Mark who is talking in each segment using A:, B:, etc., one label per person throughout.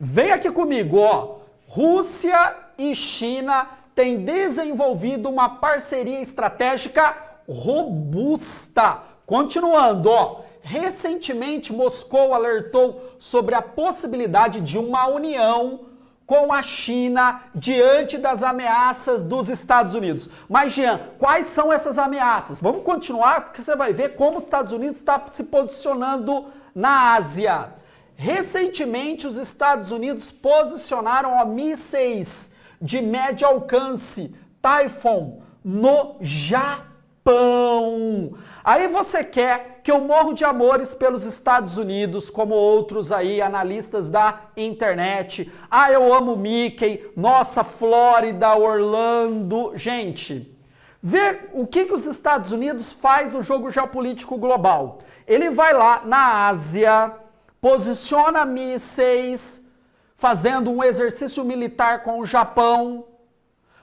A: Vem aqui comigo, ó. Rússia e China têm desenvolvido uma parceria estratégica robusta. Continuando, ó. Recentemente, Moscou alertou sobre a possibilidade de uma união com a China diante das ameaças dos Estados Unidos. Mas, Jean, quais são essas ameaças? Vamos continuar, porque você vai ver como os Estados Unidos está se posicionando na Ásia. Recentemente, os Estados Unidos posicionaram mísseis de médio alcance, Typhoon, no Japão. Aí você quer que eu morro de amores pelos Estados Unidos, como outros aí, analistas da internet. Ah, eu amo Mickey, nossa, Flórida, Orlando. Gente, vê o que os Estados Unidos faz no jogo geopolítico global. Ele vai lá na Ásia, posiciona mísseis, fazendo um exercício militar com o Japão,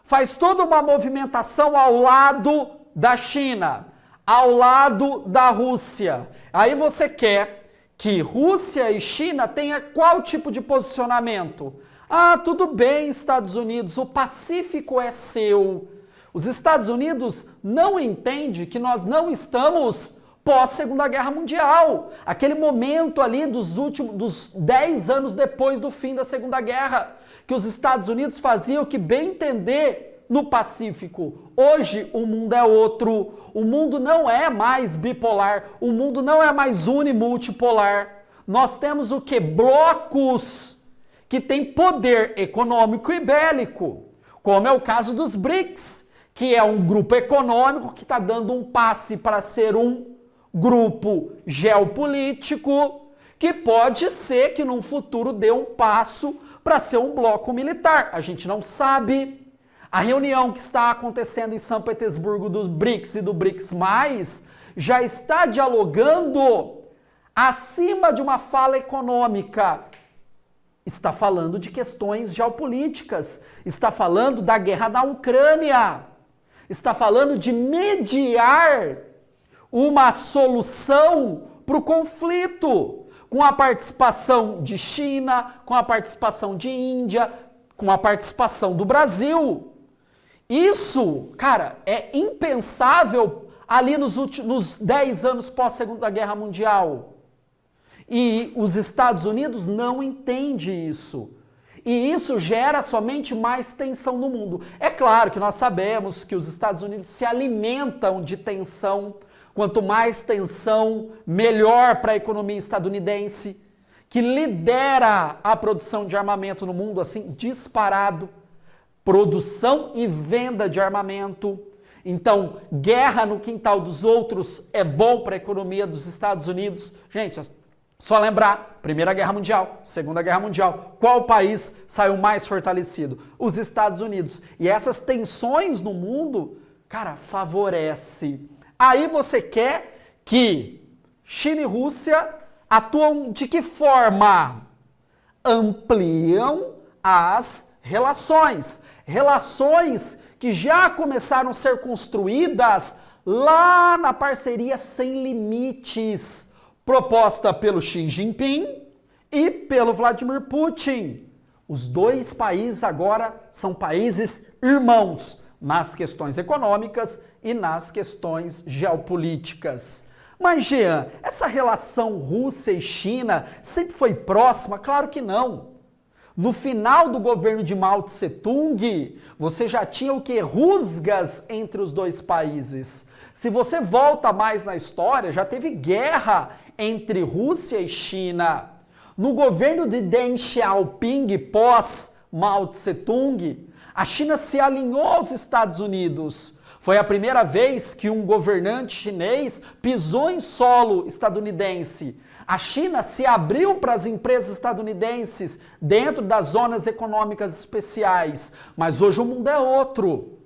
A: faz toda uma movimentação ao lado da China, ao lado da Rússia. Aí você quer que Rússia e China tenham qual tipo de posicionamento? Ah, tudo bem, Estados Unidos, o Pacífico é seu. Os Estados Unidos não entendem que nós não estamos pós-Segunda Guerra Mundial. Aquele momento ali dos 10 anos depois do fim da Segunda Guerra, que os Estados Unidos faziam o que bem entender no Pacífico. Hoje o mundo é outro. O mundo não é mais bipolar. O mundo não é mais unimultipolar. Nós temos o quê? Blocos que têm poder econômico e bélico, como é o caso dos BRICS, que é um grupo econômico que está dando um passe para ser um grupo geopolítico, que pode ser que num futuro dê um passo para ser um bloco militar. A gente não sabe. A reunião que está acontecendo em São Petersburgo dos BRICS e do BRICS+, já está dialogando acima de uma fala econômica. Está falando de questões geopolíticas, está falando da guerra da Ucrânia, está falando de mediar uma solução para o conflito, com a participação de China, com a participação de Índia, com a participação do Brasil. Isso, cara, é impensável ali nos 10 anos pós-Segunda Guerra Mundial. E os Estados Unidos não entendem isso. E isso gera somente mais tensão no mundo. É claro que nós sabemos que os Estados Unidos se alimentam de tensão. Quanto mais tensão, melhor para a economia estadunidense, que lidera a produção de armamento no mundo, assim, disparado. Produção e venda de armamento. Então, guerra no quintal dos outros é bom para a economia dos Estados Unidos. Gente, só lembrar, Primeira Guerra Mundial, Segunda Guerra Mundial, qual país saiu mais fortalecido? Os Estados Unidos. E essas tensões no mundo, cara, favorece. Aí você quer que China e Rússia atuam de que forma? Ampliam as relações. Relações que já começaram a ser construídas lá na parceria sem limites, proposta pelo Xi Jinping e pelo Vladimir Putin. Os dois países agora são países irmãos nas questões econômicas e nas questões geopolíticas. Mas, Jean, essa relação Rússia e China sempre foi próxima? Claro que não. No final do governo de Mao Tse Tung, você já tinha o quê? Rusgas entre os dois países. Se você volta mais na história, já teve guerra entre Rússia e China. No governo de Deng Xiaoping, pós Mao Tse Tung, a China se alinhou aos Estados Unidos. Foi a primeira vez que um governante chinês pisou em solo estadunidense. A China se abriu para as empresas estadunidenses dentro das zonas econômicas especiais. Mas hoje o mundo é outro.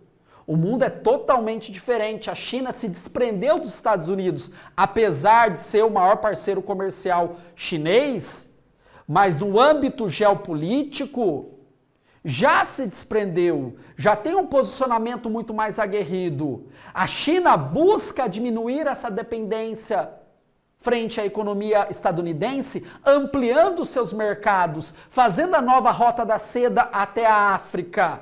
A: O mundo é totalmente diferente. A China se desprendeu dos Estados Unidos, apesar de ser o maior parceiro comercial chinês, mas no âmbito geopolítico já se desprendeu, já tem um posicionamento muito mais aguerrido. A China busca diminuir essa dependência frente à economia estadunidense, ampliando seus mercados, fazendo a nova rota da seda até a África,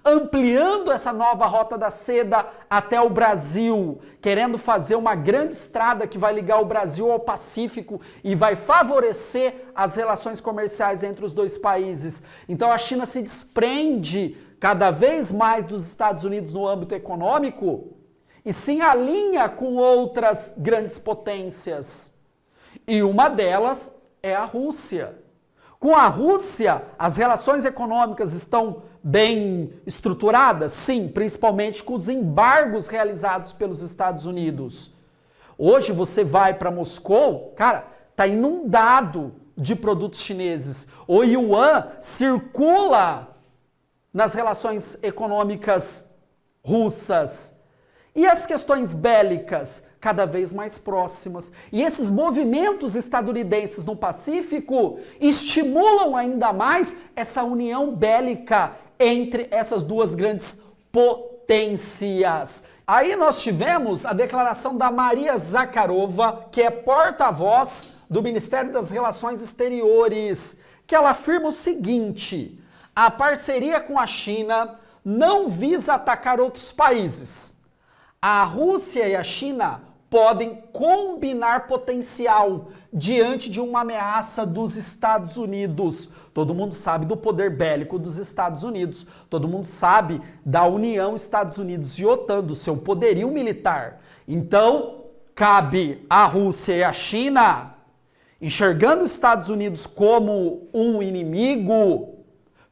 A: ampliando essa nova rota da seda até o Brasil, querendo fazer uma grande estrada que vai ligar o Brasil ao Pacífico e vai favorecer as relações comerciais entre os dois países. Então a China se desprende cada vez mais dos Estados Unidos no âmbito econômico e se alinha com outras grandes potências. E uma delas é a Rússia. Com a Rússia, as relações econômicas estão bem estruturadas? Sim, principalmente com os embargos realizados pelos Estados Unidos. Hoje você vai para Moscou, cara, tá inundado de produtos chineses. O yuan circula nas relações econômicas russas. E as questões bélicas cada vez mais próximas. E esses movimentos estadunidenses no Pacífico estimulam ainda mais essa união bélica entre essas duas grandes potências. Aí nós tivemos a declaração da Maria Zakharova, que é porta-voz do Ministério das Relações Exteriores, que ela afirma o seguinte: a parceria com a China não visa atacar outros países. A Rússia e a China podem combinar potencial diante de uma ameaça dos Estados Unidos. Todo mundo sabe do poder bélico dos Estados Unidos. Todo mundo sabe da união Estados Unidos e OTAN, do seu poderio militar. Então, cabe à Rússia e à China, enxergando os Estados Unidos como um inimigo,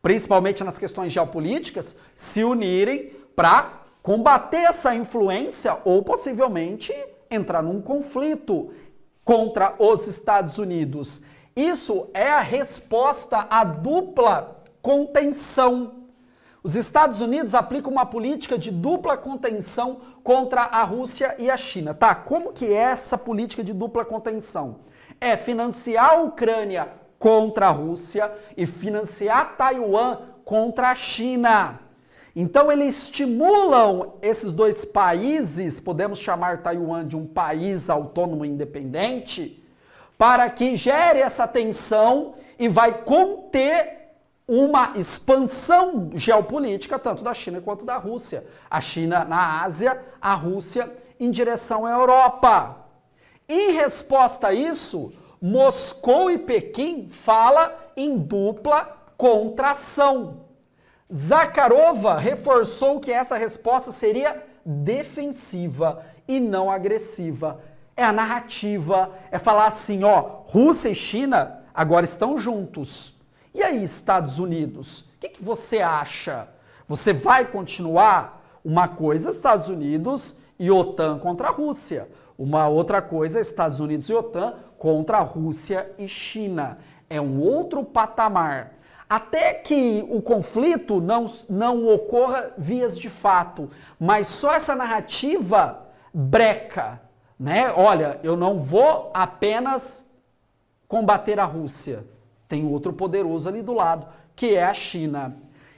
A: principalmente nas questões geopolíticas, se unirem para combater essa influência ou possivelmente entrar num conflito contra os Estados Unidos. Isso é a resposta à dupla contenção. Os Estados Unidos aplicam uma política de dupla contenção contra a Rússia e a China. Tá, como que é essa política de dupla contenção? É financiar a Ucrânia contra a Rússia e financiar Taiwan contra a China. Então eles estimulam esses dois países, podemos chamar Taiwan de um país autônomo e independente, para que gere essa tensão e vai conter uma expansão geopolítica tanto da China quanto da Rússia. A China na Ásia, a Rússia em direção à Europa. Em resposta a isso, Moscou e Pequim falam em dupla contração. Zakharova reforçou que essa resposta seria defensiva e não agressiva. É a narrativa, é falar assim, ó, Rússia e China agora estão juntos. E aí, Estados Unidos, o que você acha? Você vai continuar? Uma coisa, Estados Unidos e OTAN contra a Rússia. Uma outra coisa, Estados Unidos e OTAN contra a Rússia e China. É um outro patamar. Até que o conflito não ocorra vias de fato, mas só essa narrativa breca, né? Olha, eu não vou apenas combater a Rússia, tem outro poderoso ali do lado, que é a China.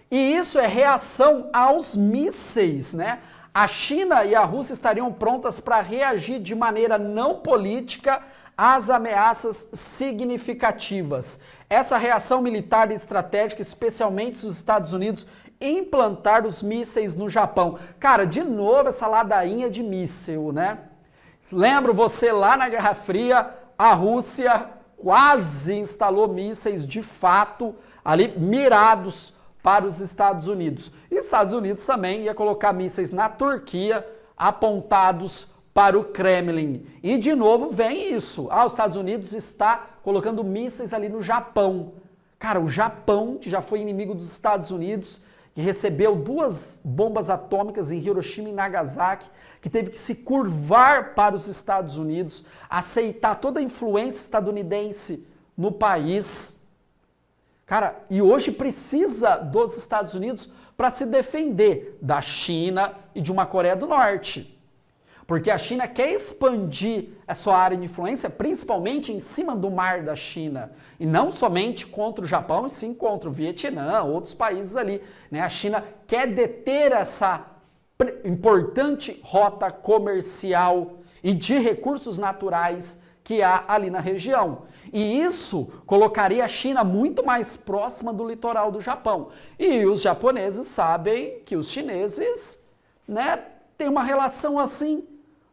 A: E isso é reação aos mísseis, né? A China e a Rússia estariam prontas para reagir de maneira não política às ameaças significativas. Essa reação militar e estratégica, especialmente se os Estados Unidos implantar os mísseis no Japão. Cara, de novo essa ladainha de míssil, né? Lembro você lá na Guerra Fria, a Rússia quase instalou mísseis de fato ali mirados para os Estados Unidos. E os Estados Unidos também ia colocar mísseis na Turquia apontados para o Kremlin. E de novo vem isso. Os Estados Unidos está colocando mísseis ali no Japão. Cara, o Japão, que já foi inimigo dos Estados Unidos, que recebeu 2 bombas atômicas em Hiroshima e Nagasaki, que teve que se curvar para os Estados Unidos, aceitar toda a influência estadunidense no país. Cara, e hoje precisa dos Estados Unidos para se defender da China e de uma Coreia do Norte. Porque a China quer expandir a sua área de influência, principalmente em cima do mar da China. E não somente contra o Japão, e sim contra o Vietnã, outros países ali, né? A China quer deter essa importante rota comercial e de recursos naturais que há ali na região. E isso colocaria a China muito mais próxima do litoral do Japão. E os japoneses sabem que os chineses, né, têm uma relação assim,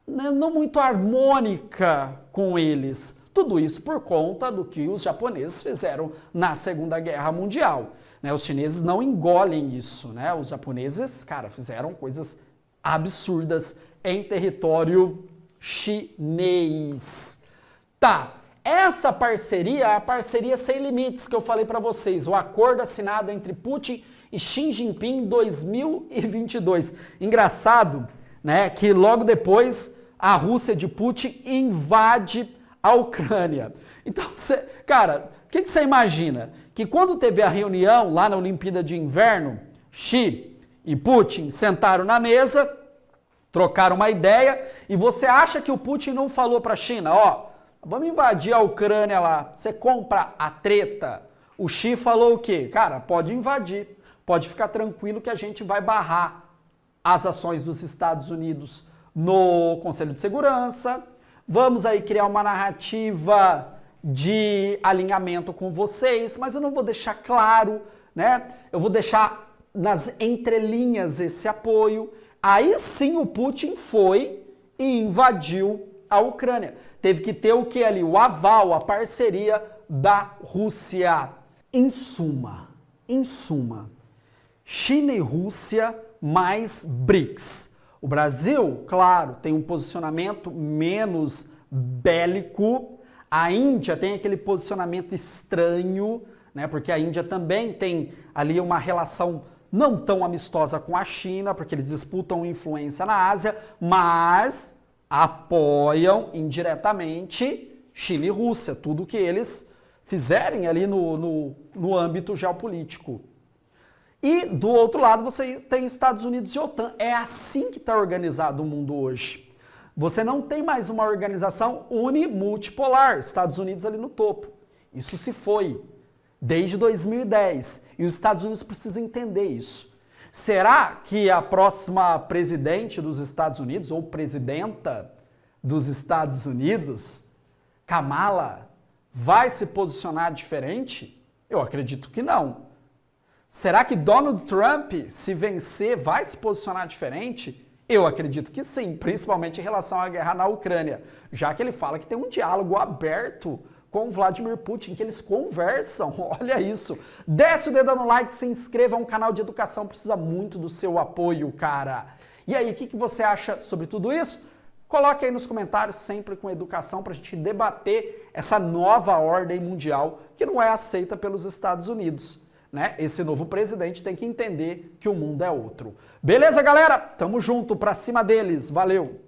A: né, não muito harmônica com eles. Tudo isso por conta do que os japoneses fizeram na Segunda Guerra Mundial. Né, os chineses não engolem isso, né? Os japoneses, cara, fizeram coisas absurdas em território chinês. Tá, essa parceria é a parceria sem limites que eu falei para vocês, o acordo assinado entre Putin e Xi Jinping em 2022. Engraçado, né, que logo depois a Rússia de Putin invade a Ucrânia. Então, cara, o que você imagina? Que quando teve a reunião lá na Olimpíada de Inverno, Xi e Putin sentaram na mesa, trocaram uma ideia, e você acha que o Putin não falou para a China, ó, vamos invadir a Ucrânia lá, você compra a treta? O Xi falou o quê? Cara, pode invadir, pode ficar tranquilo que a gente vai barrar as ações dos Estados Unidos no Conselho de Segurança, vamos aí criar uma narrativa de alinhamento com vocês, mas eu não vou deixar claro, né? Eu vou deixar nas entrelinhas esse apoio. Aí sim o Putin foi e invadiu a Ucrânia. Teve que ter o que ali? O aval, a parceria da Rússia. Em suma, China e Rússia mais BRICS. O Brasil, claro, tem um posicionamento menos bélico. A Índia tem aquele posicionamento estranho, né? Porque a Índia também tem ali uma relação não tão amistosa com a China, porque eles disputam influência na Ásia, mas apoiam indiretamente China e Rússia, tudo que eles fizerem ali no âmbito geopolítico. E do outro lado você tem Estados Unidos e OTAN. É assim que está organizado o mundo hoje. Você não tem mais uma organização unimultipolar, Estados Unidos ali no topo. Isso se foi desde 2010. E os Estados Unidos precisam entender isso. Será que a próxima presidente dos Estados Unidos, ou presidenta dos Estados Unidos, Kamala, vai se posicionar diferente? Eu acredito que não. Será que Donald Trump, se vencer, vai se posicionar diferente? Eu acredito que sim, principalmente em relação à guerra na Ucrânia, já que ele fala que tem um diálogo aberto com Vladimir Putin, que eles conversam, olha isso. Desce o dedo no like, se inscreva, é um canal de educação, precisa muito do seu apoio, cara. E aí, o que você acha sobre tudo isso? Coloque aí nos comentários, sempre com educação, para a gente debater essa nova ordem mundial que não é aceita pelos Estados Unidos. Né? Esse novo presidente tem que entender que o mundo é outro. Beleza, galera? Tamo junto, pra cima deles. Valeu!